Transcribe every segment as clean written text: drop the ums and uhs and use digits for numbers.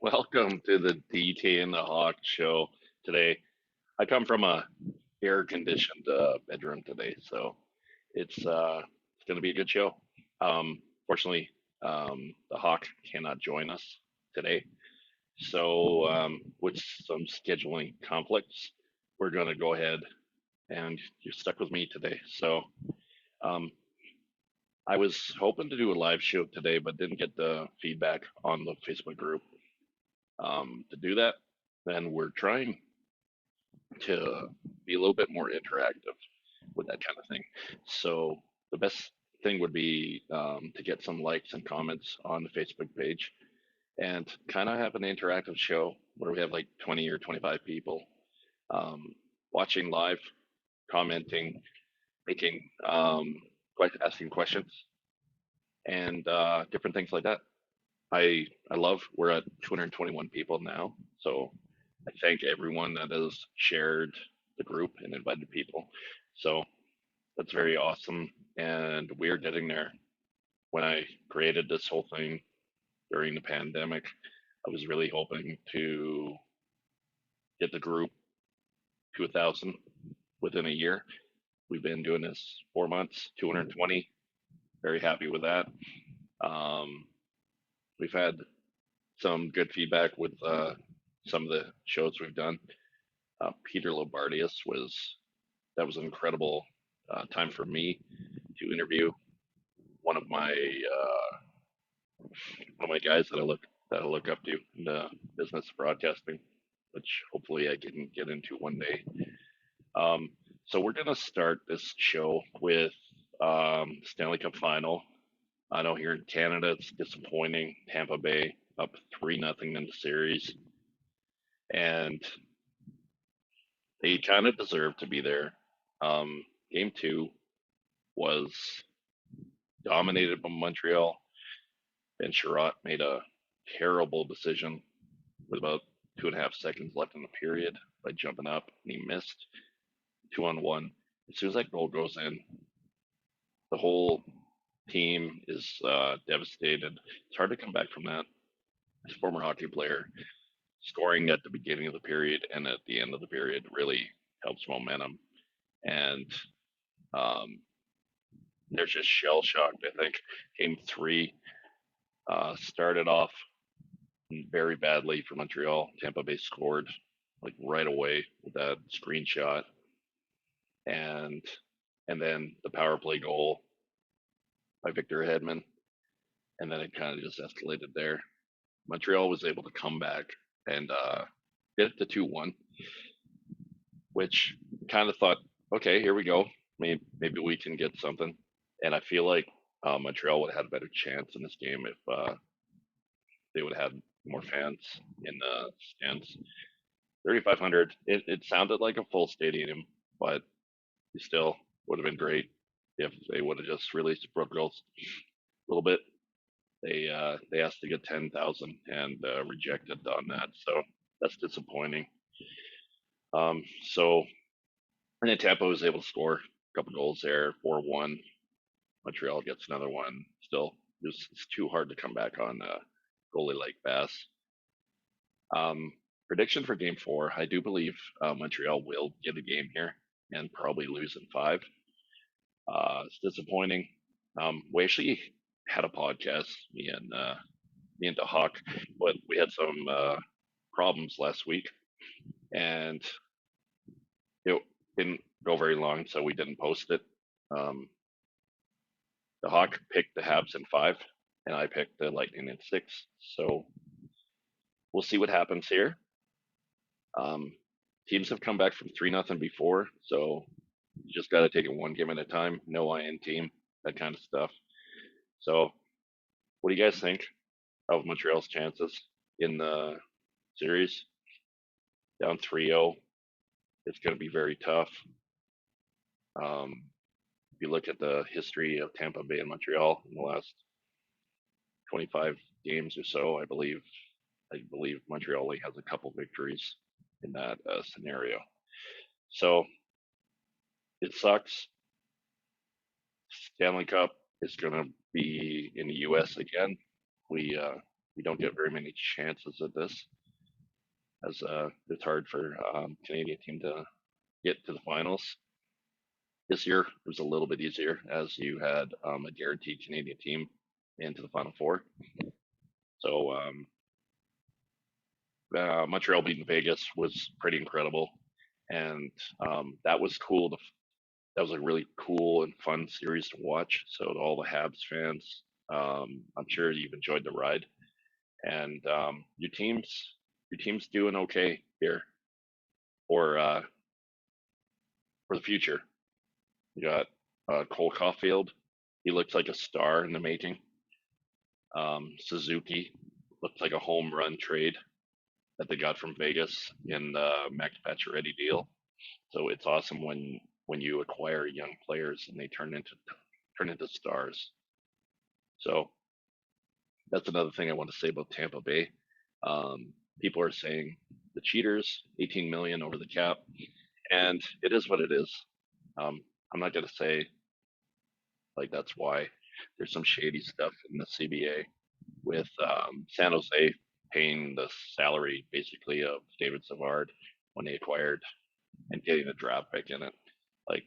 Welcome to the DT and the Hawk show today. I come from a air conditioned bedroom today, so it's going to be a good show. Fortunately, the Hawk cannot join us today, so with some scheduling conflicts, we're going to go ahead and you're stuck with me today. So um, I was hoping to do a live show today, but didn't get the feedback on the Facebook group to do that. Then we're trying to be a little bit more interactive with that kind of thing. So the best thing would be to get some likes and comments on the Facebook page and kind of have an interactive show where we have like 20 or 25 people um, watching live, commenting, making, asking questions, and different things like that. I love we're at 221 people now, so I thank everyone that has shared the group and invited people. So that's very awesome, and we're getting there. When I created this whole thing during the pandemic, I was really hoping to get the group to 1,000 within a year. We've been doing this 4 months, 220. Very happy with that. Um, we've had some good feedback with some of the shows we've done. Peter Lobardius was an incredible time for me to interview one of my guys that I look up to in the business of broadcasting, which hopefully I can get into one day. Um, so we're gonna start this show with Stanley Cup Final. I know here in Canada it's disappointing. Tampa Bay up 3-0 in the series, and they kind of deserve to be there. Game two was dominated by Montreal. Ben Sherratt made a terrible decision with about 2.5 seconds left in the period by jumping up, and he missed 2-on-1. As soon as that goal goes in, the whole team is devastated. It's hard to come back from that. As a former hockey player, scoring at the beginning of the period and at the end of the period really helps momentum. And um, they're just shell shocked. I think game three started off very badly for Montreal. Tampa Bay scored like right away with that screenshot, and then the power play goal by Victor Hedman, and then it kind of just escalated there. Montreal was able to come back and get it to 2-1, which kind of thought, okay, here we go. Maybe we can get something. And I feel like Montreal would have had a better chance in this game if they would have had more fans in the stands. 3,500. It sounded like a full stadium, but it still would have been great if they would have just released the protocols a little bit. They asked to get 10,000 and rejected on that, so that's disappointing. So and then Tampa was able to score a couple goals there, 4-1. Montreal gets another one. Still, it's too hard to come back on goalie like Bass. Prediction for Game Four: I do believe Montreal will get a game here and probably lose in five. It's disappointing. We actually had a podcast, me and the Hawk, but we had some problems last week, and it didn't go very long, so we didn't post it. Um, the Hawk picked the Habs in five, and I picked the Lightning in six. So we'll see what happens here. Um, Teams have come back from 3-0 before, so you just got to take it one game at a time. No I in team, that kind of stuff. So, what do you guys think of Montreal's chances in the series? Down 3-0, it's going to be very tough. If you look at the history of Tampa Bay and Montreal in the last 25 games or so, I believe Montreal only has a couple victories in that scenario. So it sucks. Stanley Cup is going to be in the U.S. again. We we don't get very many chances at this, as it's hard for Canadian team to get to the finals. This year it was a little bit easier as you had a guaranteed Canadian team into the Final Four. So Montreal beating Vegas was pretty incredible, and that was cool. That was a really cool and fun series to watch. So to all the Habs fans, I'm sure you've enjoyed the ride, and your team's doing okay here for for the future. You got Cole Caulfield. He looks like a star in the making. Suzuki looked like a home run trade that they got from Vegas in the Max Pacioretty deal. So it's awesome when you acquire young players and they turn into stars. So that's another thing I want to say about Tampa Bay. People are saying the cheaters, 18 million over the cap, and it is what it is. I'm not going to say like that's why. There's some shady stuff in the CBA with San Jose paying the salary basically of David Savard when they acquired and getting a draft pick in it. Like,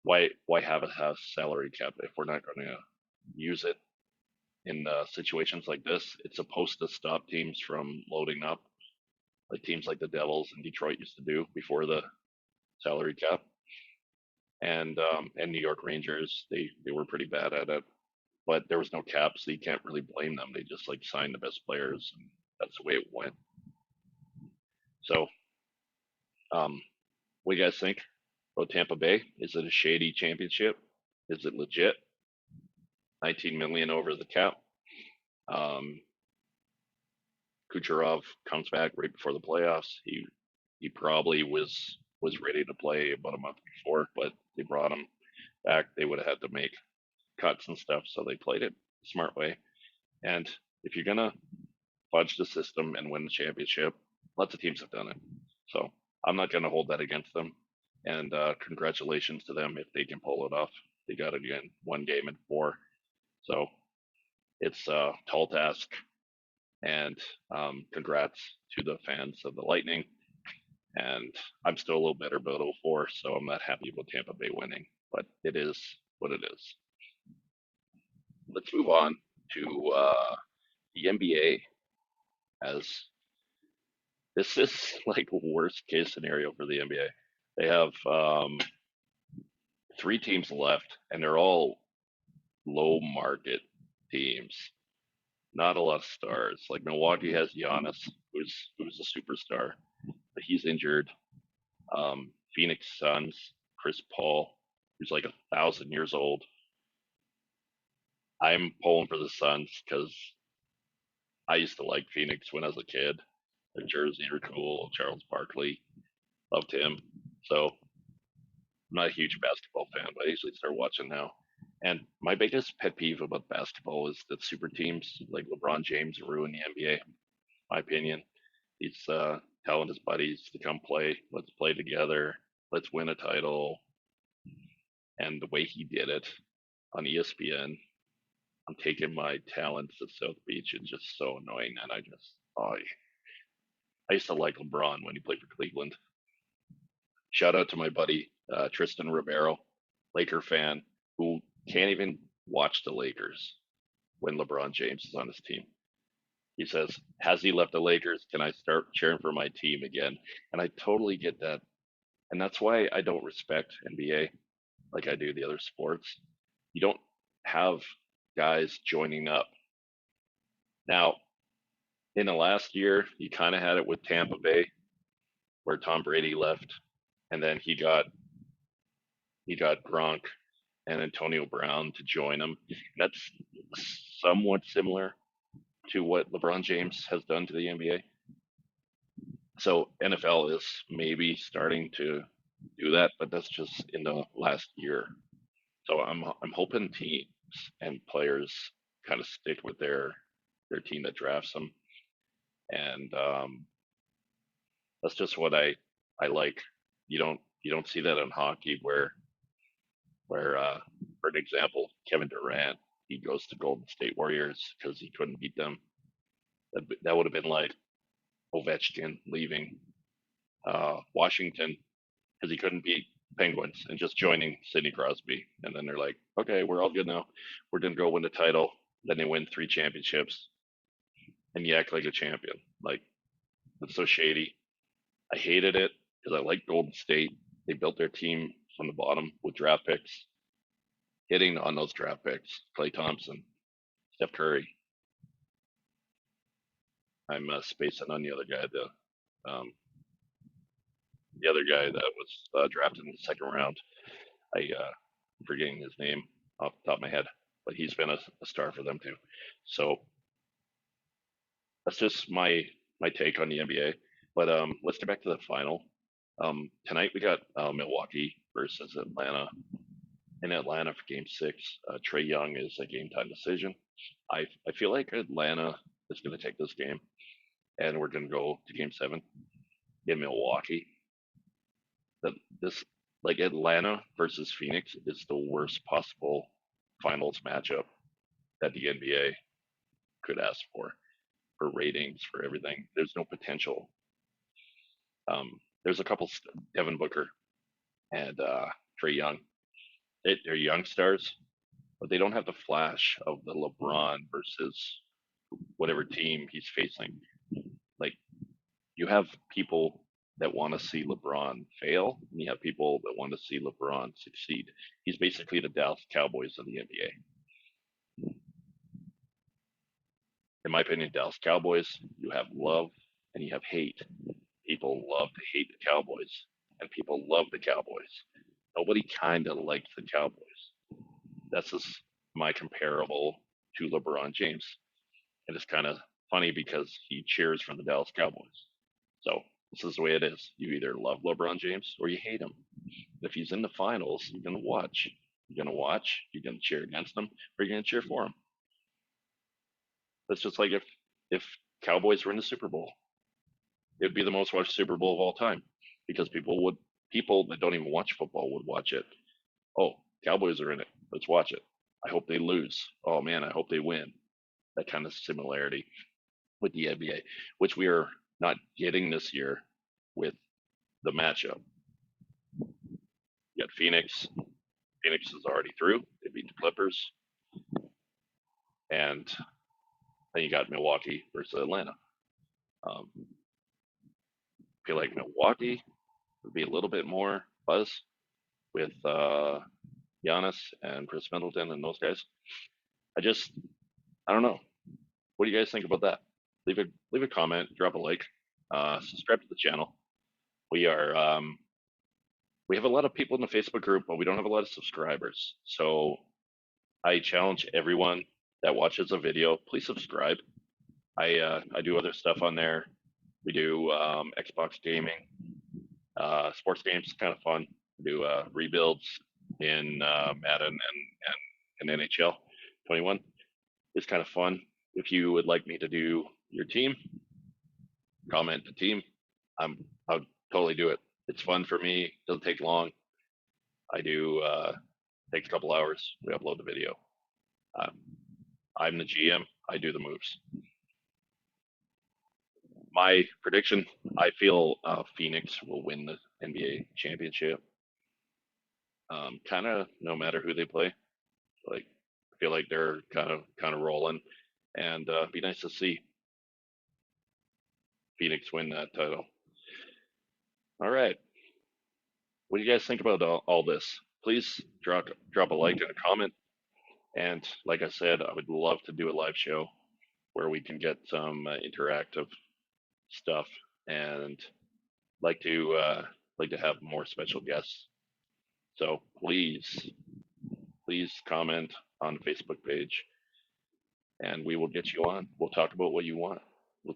why have a salary cap if we're not going to use it in situations like this? It's supposed to stop teams from loading up, like teams like the Devils and Detroit used to do before the salary cap, and New York Rangers. They were pretty bad at it, but there was no cap, so you can't really blame them. They just like signed the best players, and that's the way it went. So, what do you guys think about Tampa Bay? Is it a shady championship? Is it legit? 19 million over the cap. Um, Kucherov comes back right before the playoffs. He probably was ready to play about a month before, but they brought him back. They would have had to make cuts and stuff, so they played it the smart way. And if you're gonna fudge the system and win the championship, lots of teams have done it. So I'm not gonna hold that against them. And congratulations to them if they can pull it off. They got it again, one game in four. So it's a tall task. And congrats to the fans of the Lightning. And I'm still a little bitter about '04, so I'm not happy about Tampa Bay winning, but it is what it is. Let's move on to the NBA, as this is like worst case scenario for the NBA. They have three teams left, and they're all low market teams. Not a lot of stars. Like Milwaukee has Giannis, who's a superstar, but he's injured. Phoenix Suns, Chris Paul, who's like 1,000 years old. I'm pulling for the Suns because I used to like Phoenix when I was a kid. Their jerseys were cool. Charles Barkley, loved him. So I'm not a huge basketball fan, but I usually start watching now. And my biggest pet peeve about basketball is that super teams like LeBron James ruin the NBA. My opinion, he's telling his buddies to come play. Let's play together. Let's win a title. And the way he did it on ESPN, I'm taking my talents at South Beach. It's just so annoying. And I used to like LeBron when he played for Cleveland. Shout out to my buddy Tristan Rivero, Laker fan, who can't even watch the Lakers when LeBron James is on his team. He says, "Has he left the Lakers? Can I start cheering for my team again?" And I totally get that, and that's why I don't respect NBA like I do the other sports. You don't have guys joining up. Now, in the last year, you kind of had it with Tampa Bay, where Tom Brady left, and then he got Gronk and Antonio Brown to join him. That's somewhat similar to what LeBron James has done to the NBA. So NFL is maybe starting to do that, but that's just in the last year. So I'm hoping teams and players kind of stick with their team that drafts them, and that's just what I like. You don't see that in hockey where for an example, Kevin Durant, he goes to Golden State Warriors because he couldn't beat them. That would have been like Ovechkin leaving Washington because he couldn't beat Penguins and just joining Sidney Crosby. And then they're like, okay, we're all good now. We're going to go win the title. Then they win 3 championships and you act like a champion. Like, it's so shady. I hated it because I like Golden State. They built their team from the bottom with draft picks, hitting on those draft picks. Klay Thompson, Steph Curry. I'm spacing on um, the other guy that was drafted in the second round. I'm forgetting his name off the top of my head, but he's been a star for them too. So that's just my take on the NBA. But let's get back to the final. Tonight we got Milwaukee versus Atlanta. In Atlanta for Game Six, Trey Young is a game time decision. I feel like Atlanta is going to take this game, and we're going to go to Game Seven in Milwaukee. That this like Atlanta versus Phoenix is the worst possible finals matchup that the NBA could ask for ratings, for everything. There's no potential. There's a couple Devin Booker and Trey Young. They're young stars, but they don't have the flash of the LeBron versus whatever team he's facing. Like, you have people that want to see LeBron fail, and you have people that want to see LeBron succeed. He's basically the Dallas Cowboys of the NBA. In my opinion, Dallas Cowboys, you have love and you have hate. People love to hate the Cowboys, and people love the Cowboys. Nobody kind of likes the Cowboys. That's just my comparable to LeBron James. And it's kind of funny because he cheers for the Dallas Cowboys. So this is the way it is. You either love LeBron James or you hate him. If he's in the finals, you're gonna watch. You're gonna watch. You're gonna cheer against him, or you're gonna cheer for him. That's just like if Cowboys were in the Super Bowl, it'd be the most watched Super Bowl of all time because people that don't even watch football would watch it. Oh, Cowboys are in it. Let's watch it. I hope they lose. Oh man, I hope they win. That kind of similarity with the NBA, which we are not getting this year with the matchup. You got Phoenix. Phoenix is already through. They beat the Clippers. And then you got Milwaukee versus Atlanta. I feel like Milwaukee would be a little bit more buzz with Giannis and Chris Middleton and those guys. I don't know. What do you guys think about that? Leave a comment, drop a like, subscribe to the channel. We are we have a lot of people in the Facebook group, but we don't have a lot of subscribers. So I challenge everyone that watches a video, please subscribe. I do other stuff on there. We do Xbox gaming, sports games, kind of fun. We do rebuilds in Madden and NHL 21. It's kind of fun. If you would like me to do your team, comment the team. I'll totally do it. It's fun for me. Doesn't take long. I do. Takes a couple hours. We upload the video. Um, I'm the GM. I do the moves. My prediction: I feel Phoenix will win the NBA championship. Kind of no matter who they play. Like, I feel like they're kind of rolling, and be nice to see Phoenix win that title. All right. What do you guys think about all this? Please drop a like and a comment. And like I said, I would love to do a live show where we can get some interactive stuff, and like to have more special guests. So please comment on the Facebook page, and we will get you on. We'll talk about what you want. We'll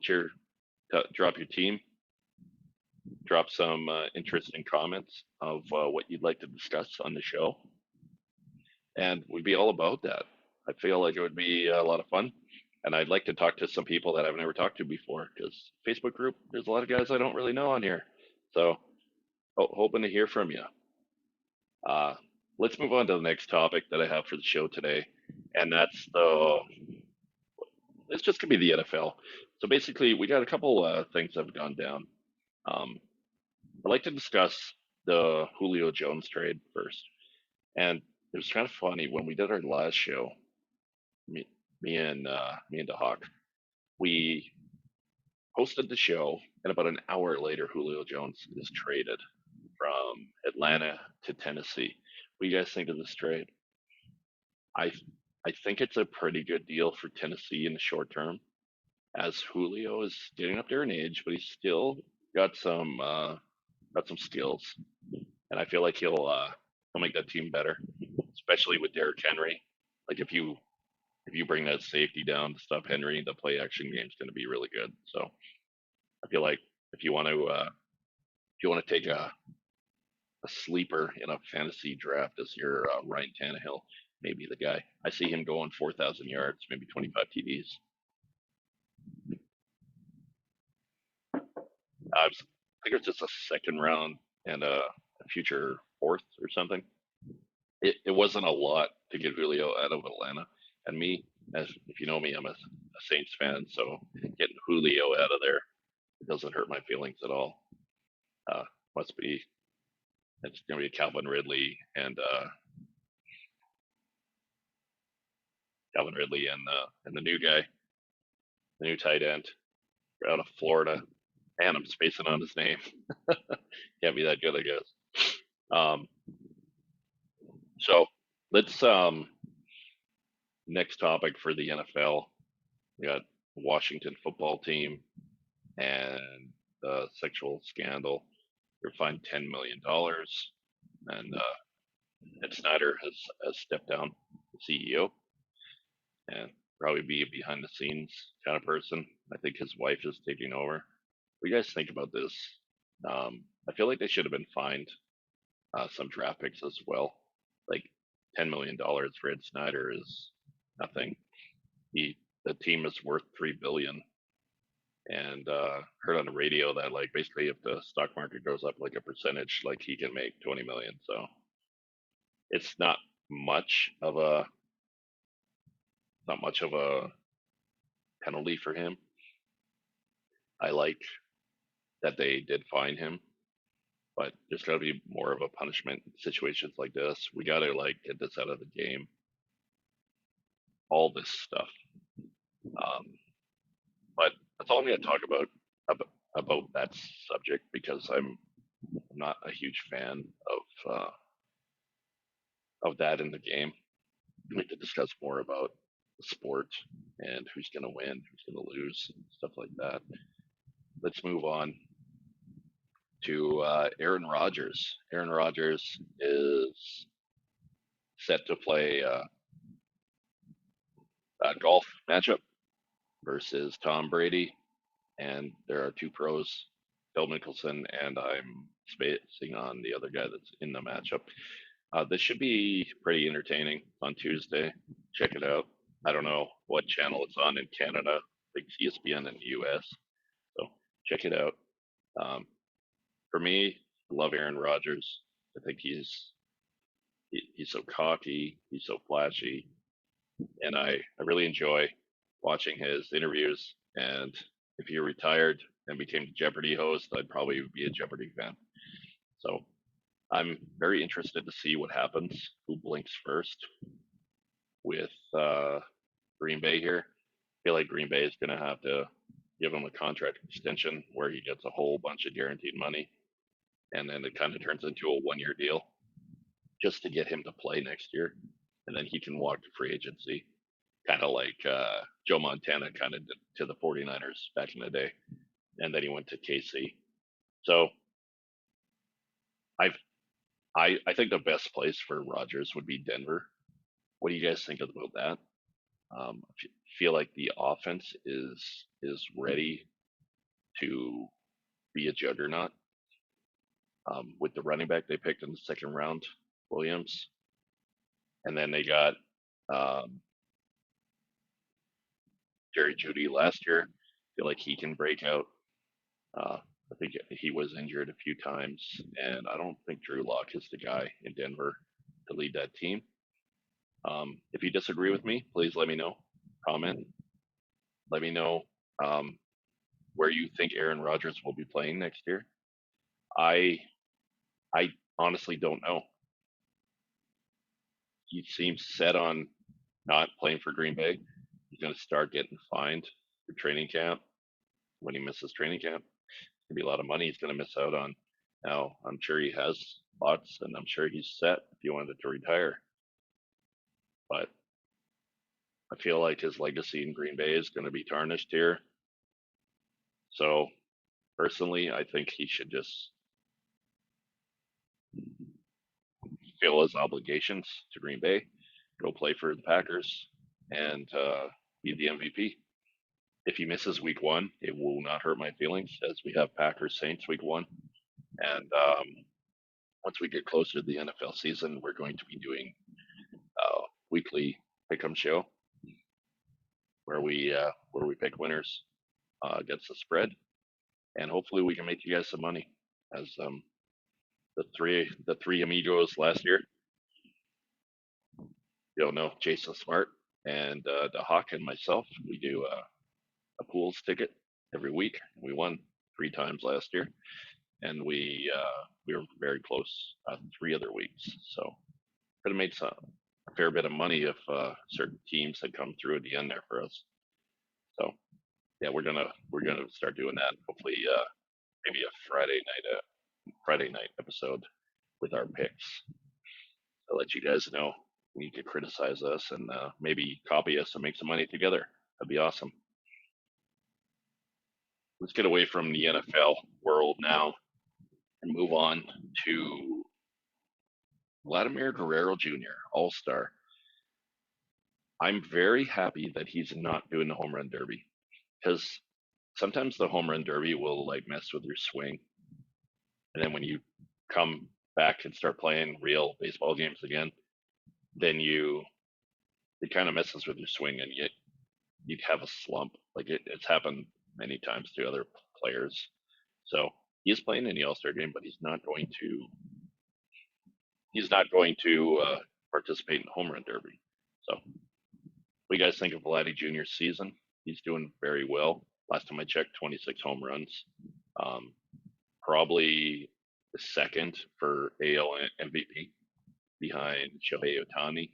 drop your team, drop some interesting comments of what you'd like to discuss on the show, and we'd be all about that. I feel like it would be a lot of fun, and I'd like to talk to some people that I've never talked to before because Facebook group, there's a lot of guys I don't really know on here. So hoping to hear from you. Uh, let's move on to the next topic that I have for the show today, and that's it's just gonna be the NFL. So basically, we got a couple things that have gone down. Um, I'd like to discuss the Julio Jones trade first, and it was kind of funny when we did our last show. Me, me and the Hawk, we hosted the show, and about an hour later, Julio Jones is traded from Atlanta to Tennessee. What do you guys think of this trade? I I think it's a pretty good deal for Tennessee in the short term, as Julio is getting up there in age, but he's still got some skills, and I feel like he'll make that team better, especially with Derrick Henry. Like if you bring that safety down to stop Henry, the play action game is going to be really good. So I feel like if you want to take a sleeper in a fantasy draft as your Ryan Tannehill, maybe the guy. I see him going 4,000 yards, maybe 25 TDs. I think it's just a second round and a future fourth or something. It wasn't a lot to get Julio out of Atlanta. And me, as if you know me, I'm a Saints fan, so getting Julio out of there, it doesn't hurt my feelings at all. Uh, must be it's going to be Calvin Ridley and the new guy, the new tight end out of Florida. And I'm spacing on his name. Can't be that good, I guess. Um, so let's next topic for the NFL. We got the Washington football team and the sexual scandal. They're fined $10 million, and Ed Snyder has stepped down, the CEO, and probably be a behind the scenes kind of person. I think his wife is taking over. What do you guys think about this? I feel like they should have been fined some draft picks as well. Like $10 million for Ed Snyder is nothing. He the team is worth 3 billion, and heard on the radio that like basically if the stock market goes up like a percentage, like he can make 20 million. So it's much of a not much of a penalty for him. I like that they did fine him, but there's got to be more of a punishment in situations like this. We got to like get this out of the game. All this stuff. Um, but that's all I'm going to talk about that subject because I'm not a huge fan of that in the game. We need to discuss more about the sport and who's going to win, who's going to lose, and stuff like that. Let's move on to Aaron Rodgers. Aaron Rodgers is set to play a golf matchup versus Tom Brady, and there are two pros, Phil Mickelson, and I'm spacing on the other guy that's in the matchup. This should be pretty entertaining on Tuesday. Check it out. I don't know what channel it's on in Canada. I think ESPN in the US. So check it out. Um, for me, I love Aaron Rodgers. I think he's so cocky, he's so flashy, and I really enjoy watching his interviews. And if he retired and became a Jeopardy host, I'd probably be a Jeopardy fan. So I'm very interested to see what happens, who blinks first with Green Bay here. I feel like Green Bay is going to have to give him a contract extension where he gets a whole bunch of guaranteed money, and then it kind of turns into a 1 year deal just to get him to play next year, and then he can walk to free agency, kind of like Joe Montana kind of did to the 49ers back in the day, and then he went to KC. So I've I think the best place for Rodgers would be Denver. What do you guys think about that? I feel like the offense is ready to be a juggernaut with the running back they picked in the second round, Williams, and then they got um, Jerry Judy last year. I feel like he can break out. I think he was injured a few times, and I don't think Drew Lock is the guy in Denver to lead that team. If you disagree with me, please let me know. Comment. let me know um, where you think Aaron Rodgers will be playing next year. I I honestly don't know. He seems set on not playing for Green Bay. He's going to start getting fined for training camp when he misses training camp. It's going to be a lot of money he's going to miss out on. Now, I'm sure he has lots, and I'm sure he's set if he wanted to retire. But I feel like his legacy in Green Bay is going to be tarnished here. So, personally, I think he should just fulfill his obligations to Green Bay, go play for the Packers, and be the MVP. If he misses week one, it will not hurt my feelings as we have Packers Saints week one. And once we get closer to the NFL season, we're going to be doing weekly pick'em show where we pick winners against the spread, and hopefully we can make you guys some money. As the three amigos last year, you don't know, Jason Smart and the Hawk and myself, we do a pools ticket every week. We won 3 times last year, and we were very close 3 other weeks. So could have made a fair bit of money if certain teams had come through at the end there for us. So yeah, we're gonna start doing that. Hopefully, maybe a Friday night episode with our picks. I'll let you guys know. You could criticize us and maybe copy us and make some money together. That'd be awesome. Let's get away from the NFL world now and move on to Vladimir Guerrero Jr., All Star. I'm very happy that he's not doing the home run derby because sometimes the home run derby will like mess with your swing, and then when you come back and start playing real baseball games again, then it kind of messes with your swing, and you'd have a slump. Like it's happened many times to other players. So he's playing in the All Star game, but he's not going to participate in the home run derby. So what do you guys think of Vladdy Jr.'s season? He's doing very well. Last time I checked, 26 home runs. Um, Probably the second for AL MVP behind Shohei Ohtani.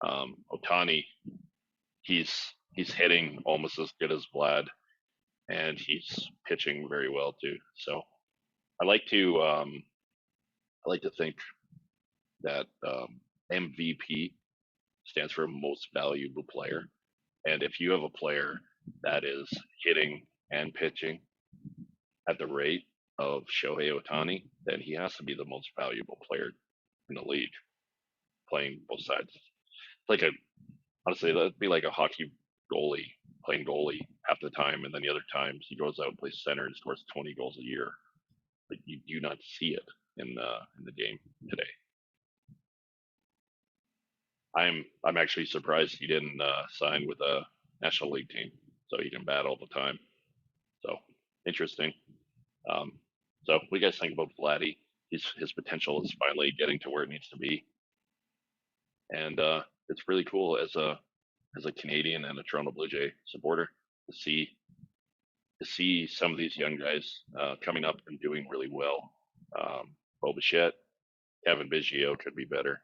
Ohtani, he's he's hitting almost as good as Vlad, and he's pitching very well too. So I like to I like to think that MVP stands for most valuable player, and if you have a player that is hitting and pitching at the rate of Shohei Ohtani, then he has to be the most valuable player in the league, playing both sides. Like a honestly, that'd be like a hockey goalie playing goalie half the time, and then the other times he goes out and plays center and scores 20 goals a year. Like you do not see it in the game today. I'm actually surprised he didn't sign with a National League team so he can bat all the time. So interesting. Um, so what do you guys think about Vladdy? His potential is finally getting to where it needs to be, and it's really cool as a Canadian and a Toronto Blue Jay supporter to see some of these young guys coming up and doing really well. Bo Bichette, Kevin Biggio could be better.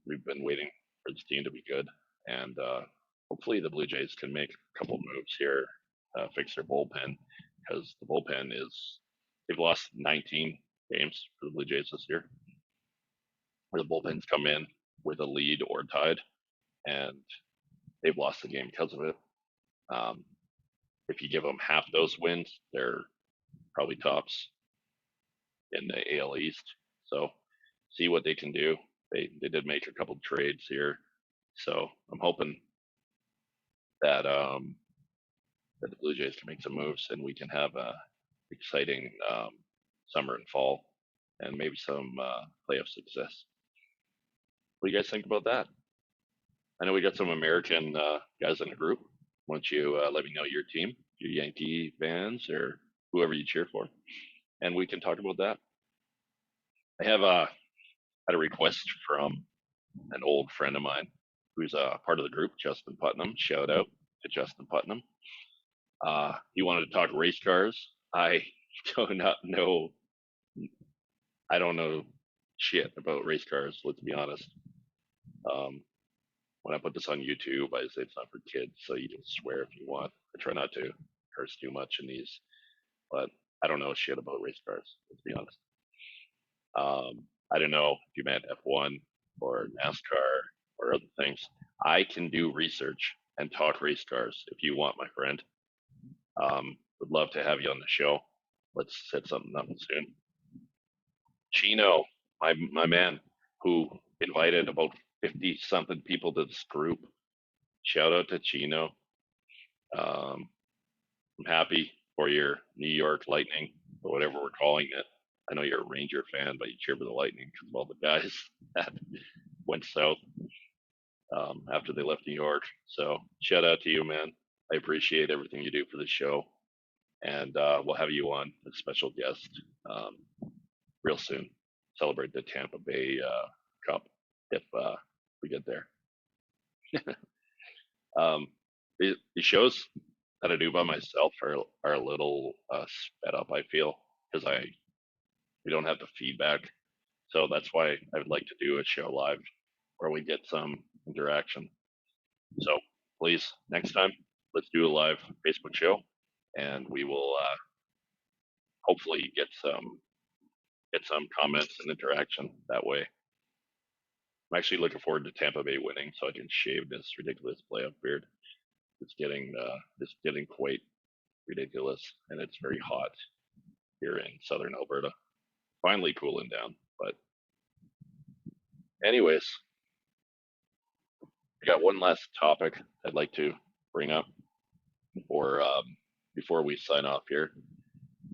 We've been waiting for this team to be good, and hopefully the Blue Jays can make a couple moves here, fix their bullpen because the bullpen is they've lost 19 games for the Blue Jays this year, where the bullpens come in with a lead or tied, and they've lost the game because of it. Um, if you give them half those wins, they're probably tops in the AL East. So see what they can do. They did make a couple trades here, so I'm hoping that that the Blue Jays can make some moves and we can have a exciting summer and fall and maybe some playoff success. What do you guys think about that? I know we got some American guys in the group. Why don't you let me know your team, your Yankee fans, or whoever you cheer for, and we can talk about that. I have had a request from an old friend of mine who's a part of the group, Justin Putnam. Shout out. to Justin Putnam. He wanted to talk race cars. I do not know. I don't know shit about race cars. Let's be honest. Um, when I put this on YouTube, I say it's not for kids, so you can swear if you want. I try not to curse too much in these, but I don't know shit about race cars. Let's be honest. I don't know if you meant F1 or NASCAR or other things. I can do research and talk race cars if you want, my friend. Would love to have you on the show. Let's set something up soon. Chino, my man, who invited about 50 something people to this group. Shout out to Chino. Um, I'm happy for your New York Lightning, or whatever we're calling it. I know you're a Ranger fan, but you cheer for the Lightning because of all the guys that went south after they left New York. So shout out to you, man. I appreciate everything you do for the show, and we'll have you on as a special guest um, real soon. Celebrate the Tampa Bay Cup if we get there. The shows that I do by myself are a little sped up. I feel because we don't have the feedback, so that's why I would like to do a show live where we get some interaction. So please, next time, let's do a live Facebook show, and we will hopefully get some comments and interaction that way. I'm actually looking forward to Tampa Bay winning, so I can shave this ridiculous playoff beard. It's getting quite ridiculous, and it's very hot here in southern Alberta. Finally cooling down, but anyways, I got one last topic I'd like to bring up before we sign off here,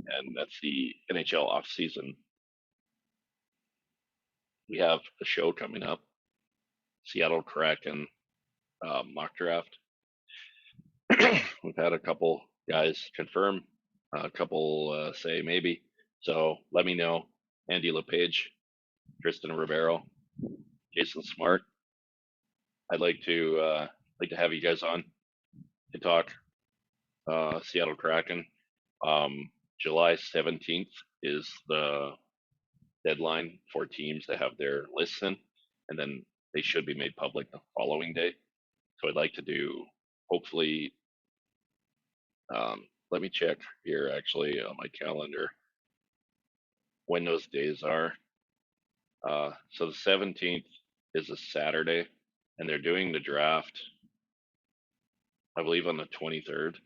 and that's the NHL off season. We have a show coming up, Seattle Kraken mock draft. We've had a couple guys confirm, a couple say maybe. So let me know. Andy LePage, Tristan Rivero, Jason Smart. I'd like to have you guys on to talk Seattle Kraken. July 17th is the deadline for teams to have their lists in, and then they should be made public the following day. So I'd like to do, hopefully, let me check here actually on my calendar when those days are. So the 17th is a Saturday, and they're doing the draft, I believe, on the 23rd.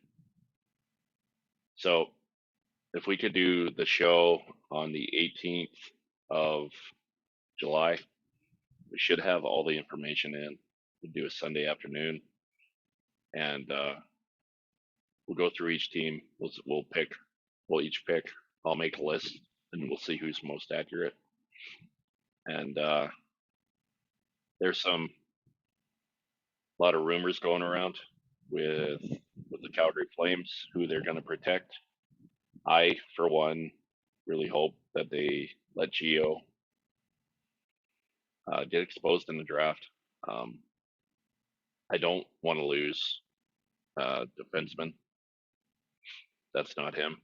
So if we could do the show on the 18th of July, we should have all the information in. We'll do a Sunday afternoon, and we'll go through each team. We'll each pick. I'll make a list, and we'll see who's most accurate. And there's a lot of rumors going around with the Calgary Flames, who they're going to protect. I, for one, really hope that they let Gio get exposed in the draft. I don't want to lose defenseman. That's not him.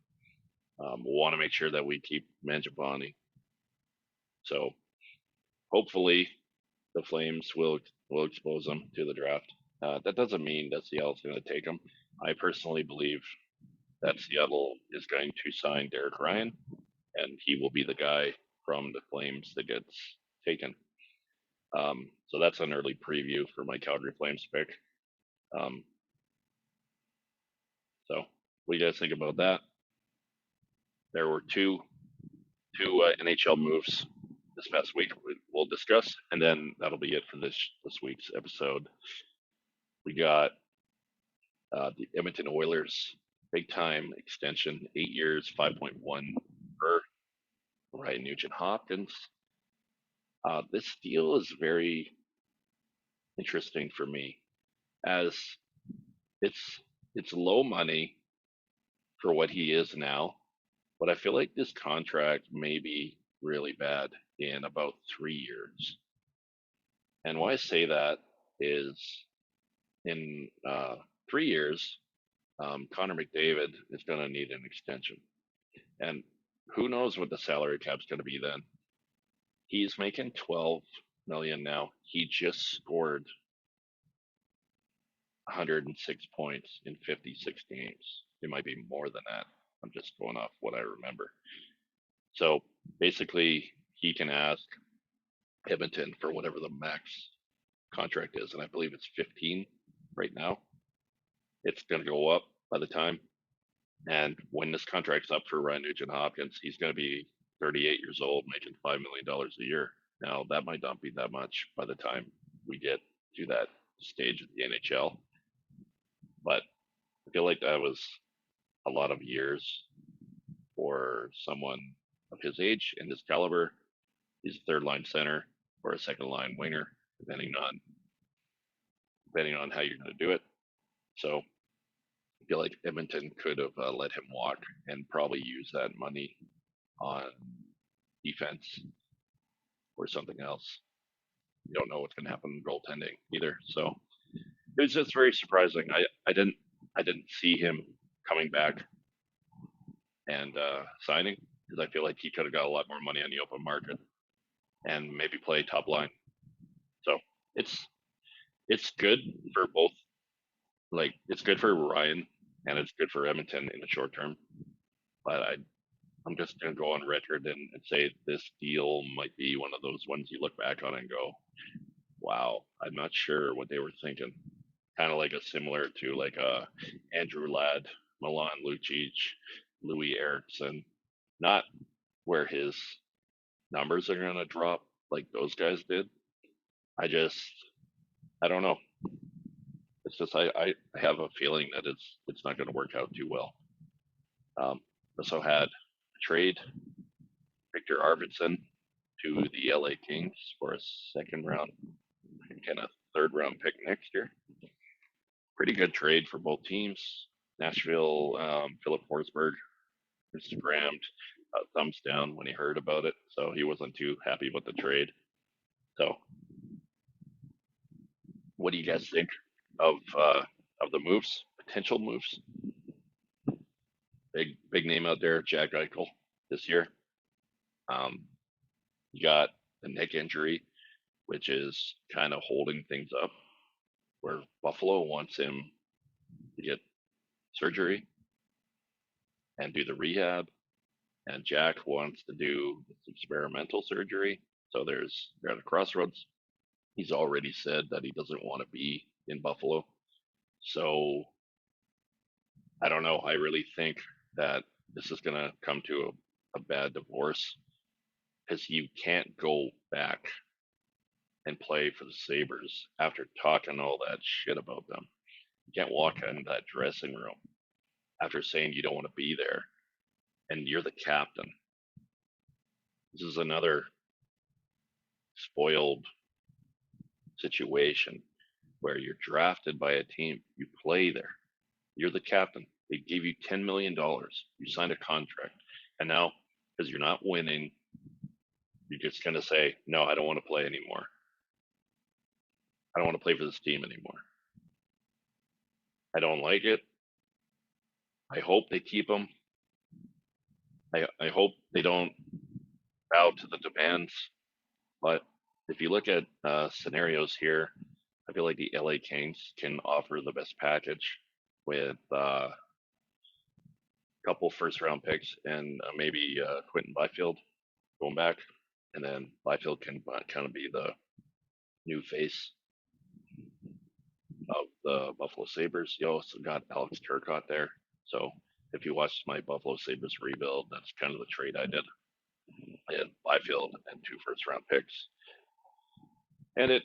We'll want to make sure that we keep Mangiapane. So hopefully the Flames will expose him to the draft. That doesn't mean that Seattle's going to take him. I personally believe that Seattle is going to sign Derek Ryan, and he will be the guy from the Flames that gets taken. So that's an early preview for my Calgary Flames pick. So what do you guys think about that? There were two NHL moves this past week we'll discuss, and then that'll be it for this week's episode. We got the Edmonton Oilers big time extension, 8 years, 5.1 per Ryan Nugent Hopkins. This deal is very interesting for me, as it's low money for what he is now, but I feel like this contract may be really bad in about 3 years. And why I say that is in 3 years. Connor McDavid is going to need an extension, and who knows what the salary cap's going to be then. He's making 12 million now. He just scored 106 points in 56 games. It might be more than that. I'm just going off what I remember. So basically, he can ask Edmonton for whatever the max contract is, and I believe it's 15 right now. It's going to go up by the time. And when this contract's up for Ryan Nugent Hopkins, he's going to be 38 years old, making $5 million a year. Now, that might not be that much by the time we get to that stage of the NHL, but I feel like that was a lot of years for someone of his age and his caliber. He's a third line center or a second line winger, depending on how you're going to do it. So I feel like Edmonton could have let him walk and probably use that money on defense or something else. You don't know what's going to happen in goaltending either. So it was just very surprising. I didn't see him coming back and signing because I feel like he could have got a lot more money on the open market and maybe play top line. So it's good for both. Like it's good for Ryan and it's good for Edmonton in the short term. But I'm just gonna go on record and say this deal might be one of those ones you look back on and go, wow, I'm not sure what they were thinking. Kind of like a similar to like Andrew Ladd, Milan Lucic, Louis Eriksson. Not where his numbers are gonna drop like those guys did. I don't know. It's just I have a feeling that it's not gonna work out too well. Also had a trade Victor Arvidsson to the LA Kings for a second round and a third round pick next year. Pretty good trade for both teams. Nashville, Philip Forsberg Instagrammed thumbs down when he heard about it, so he wasn't too happy about the trade. So, what do you guys think of the moves, potential moves? Big name out there, Jack Eichel this year. You got the neck injury, which is kind of holding things up, where Buffalo wants him to get surgery and do the rehab, and Jack wants to do experimental surgery. So they're at a crossroads. He's already said that he doesn't want to be in Buffalo. So I don't know. I really think that this is going to come to a bad divorce because you can't go back and play for the Sabres after talking all that shit about them. You can't walk in that dressing room after saying you don't want to be there and you're the captain. This is another spoiled situation where you're drafted by a team, you play there, you're the captain. They gave you $10 million. You signed a contract. And now, because you're not winning, you're just going to say, no, I don't want to play anymore. I don't want to play for this team anymore. I don't like it. I hope they keep him. I hope they don't bow to the demands. But if you look at scenarios here, I feel like the LA Kings can offer the best package with a couple first round picks and maybe Quentin Byfield going back. And then Byfield can kind of be the new face of the Buffalo Sabres. You also got Alex Turcotte there. So if you watched my Buffalo Sabres rebuild, that's kind of the trade I did. I had Byfield and 2 first round picks. And it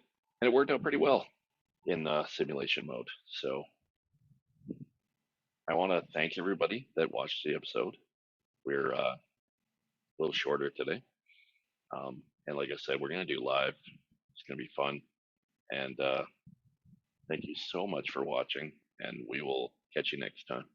worked out pretty well in simulation mode. So I want to thank everybody that watched the episode. We're a little shorter today. And like I said, we're going to do live. It's going to be fun. And thank you so much for watching, and we will catch you next time.